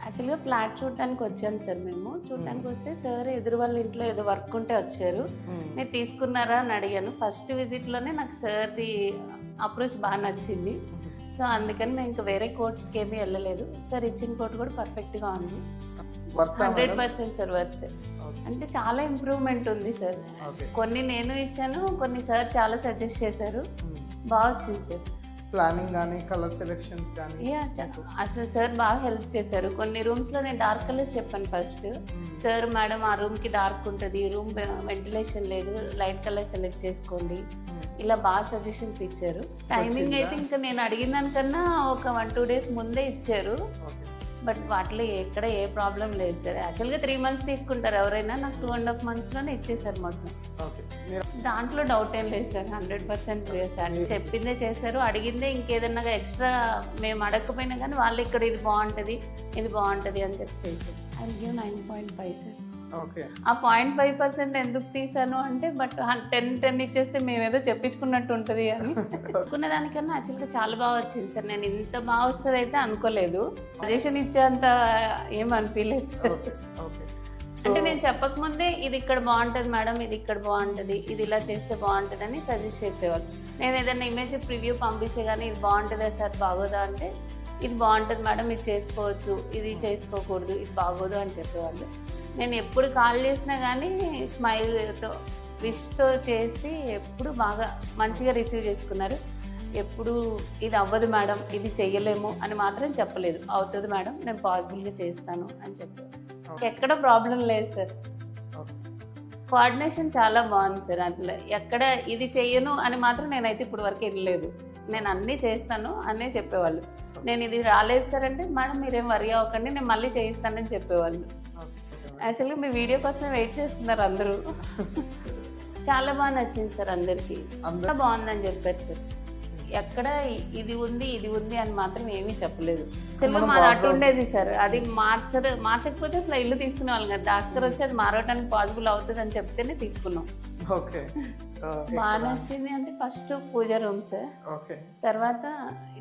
యాక్చువల్గా ఫ్లాట్ చూడటానికి వచ్చాను సార్. మేము చూడటానికి వస్తే సార్ ఎదురు వాళ్ళ ఇంట్లో ఏదో వర్క్ ఉంటే వచ్చారు. నేను తీసుకున్నారా అని అడిగాను. ఫస్ట్ విజిట్లోనే నాకు సార్ది అప్రోచ్ బాగా నచ్చింది. సో అందుకని మేము ఇంకా వేరే కోర్ట్స్కి ఏమీ వెళ్ళలేదు. సార్ ఇచ్చిన కోర్ట్ కూడా పర్ఫెక్ట్గా ఉంది. 100% సార్ వర్త్. అంటే చాలా ఇంప్రూవ్మెంట్ ఉంది సార్. కొన్ని నేను ఇచ్చాను, కొన్ని సార్ చాలా సజెస్ట్ చేశారు. బాగా వచ్చింది సార్. ప్లానింగ్ కానీ కలర్ సెలెక్షన్స్ కానీ అసలు సార్ బాగా హెల్ప్ చేశారు. కొన్ని రూమ్స్లో నేను డార్క్ కలర్స్ చెప్పాను ఫస్ట్. సార్ మేడం ఆ రూమ్కి డార్క్ ఉంటుంది, రూమ్ వెంటిలేషన్ లేదు, లైట్ కలర్ సెలెక్ట్ చేసుకోండి, ఇలా బాగా సజెషన్స్ ఇచ్చారు. టైమింగ్ అయితే ఇంకా నేను అడిగిన దానికన్నా ఒక 1-2 days ముందే ఇచ్చారు. బట్ వాటిలో ఎక్కడ ఏ ప్రాబ్లం లేదు సార్. యాక్చువల్గా 3 months తీసుకుంటారు ఎవరైనా, నాకు 2.5 monthsలోనే ఇచ్చేసారు మొత్తం. దాంట్లో డౌట్ ఏం లేదు సార్. 100% సార్ చెప్పిందే చేశారు. అడిగిందే ఇంకేదన్నా ఎక్స్ట్రా మేము అడగకపోయినా కానీ వాళ్ళు ఇక్కడ ఇది బాగుంటుంది ఇది బాగుంటుంది అని చెప్పి చేశారు. అది 9.5 సార్. ఆ 0.5% ఎందుకు తీసాను అంటే బట్ 10 ఇచ్చేస్తే మేమేదో చెప్పించుకున్నట్టు ఉంటుంది అని అనుకున్న దానికన్నా యాక్చువల్గా చాలా బాగా వచ్చింది సార్. నేను ఇంత బాగా వస్తుంది అయితే అనుకోలేదు. సజెషన్ ఇచ్చేంత ఏం అనిపించలేదు సార్. అంటే నేను చెప్పకముందే ఇది ఇక్కడ బాగుంటుంది మేడం, ఇది ఇక్కడ బాగుంటుంది, ఇది ఇలా చేస్తే బాగుంటుంది అని సజెస్ట్ చేసేవాళ్ళు. నేను ఏదైనా ఇమేజ్ ప్రివ్యూ పంపించే కానీ ఇది బాగుంటుందా సార్ బాగోదా అంటే ఇది బాగుంటుంది మేడం, ఇది చేసుకోవచ్చు, ఇది చేసుకోకూడదు, ఇది బాగోదు అని చెప్పేవాళ్ళు. నేను ఎప్పుడు కాల్ చేసినా కానీ స్మైల్తో విష్తో చేసి ఎప్పుడు బాగా మంచిగా రిసీవ్ చేసుకున్నారు. ఎప్పుడు ఇది అవ్వదు మేడం, ఇది చెయ్యలేము అని మాత్రం చెప్పలేదు. అవుతుంది మేడం, నేను పాసిబుల్గా చేస్తాను అని చెప్పారు. ఎక్కడ ప్రాబ్లం లేదు సార్. కోఆర్డినేషన్ చాలా బాగుంది సార్. అసలు ఎక్కడ ఇది చెయ్యను అని మాత్రం నేనైతే ఇప్పుడు వరకు వెళ్ళలేదు. నేను అన్నీ చేస్తాను అనే చెప్పేవాళ్ళు. నేను ఇది రాలేదు సార్ అంటే మేడం మీరేం వరి అవ్వకండి, నేను మళ్ళీ చేయిస్తానని చెప్పేవాళ్ళు. యాక్చువల్గా మీ వీడియో కోసమే వెయిట్ చేస్తున్నారు అందరూ. చాలా బాగా నచ్చింది సార్ అందరికీ. అంతా బాగుందని చెప్పారు సార్. ఎక్కడ ఇది ఉంది అని మాత్రం ఏమీ చెప్పలేదు. అసలు మాది అటు ఉండేది సార్. అది మార్చకపోతే అసలు ఇల్లు తీసుకునే వాళ్ళం కదా. దాస్కర్ వచ్చి అది మారవడానికి పాసిబుల్ అవుతుంది అని చెప్తేనే తీసుకున్నాం. బాగా నచ్చింది అంటే ఫస్ట్ పూజ రూమ్ సార్, తర్వాత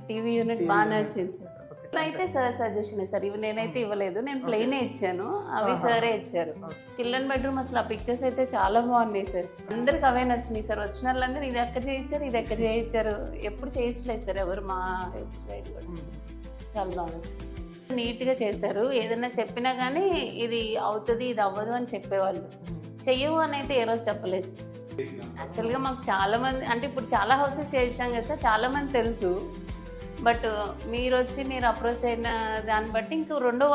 టీవీ యూనిట్ బాగా నచ్చింది సార్. అయితే సార్ సజెషన్ సార్. ఇవి నేనైతే ఇవ్వలేదు, నేను ప్లెయినే ఇచ్చాను, అవి సరే ఇచ్చారు. చిల్డ్రన్ బెడ్రూమ్ అసలు ఆ పిక్చర్స్ అయితే చాలా బాగున్నాయి సార్. అందరికి అవే నచ్చినాయి సార్. వచ్చిన వాళ్ళందరూ ఇది ఎక్కడ చేయించారు ఇది ఎక్కడ చేయించారు, ఎప్పుడు చేయించలేదు సార్ ఎవరు. మా సైడ్ కూడా చాలా బాగా నీట్గా చేశారు. ఏదైనా చెప్పినా కానీ ఇది అవుతుంది ఇది అవ్వదు అని చెప్పేవాళ్ళు. చెయ్యవు అని అయితే ఏ రోజు చెప్పలేదు సార్. యాక్చువల్గా మాకు చాలామంది అంటే ఇప్పుడు చాలా హౌసెస్ చేయించాం కదా సార్, చాలామంది తెలుసు. బట్ మీరు అప్రోచ్ అయిన దాన్ని బట్టి ఇంకో రెండో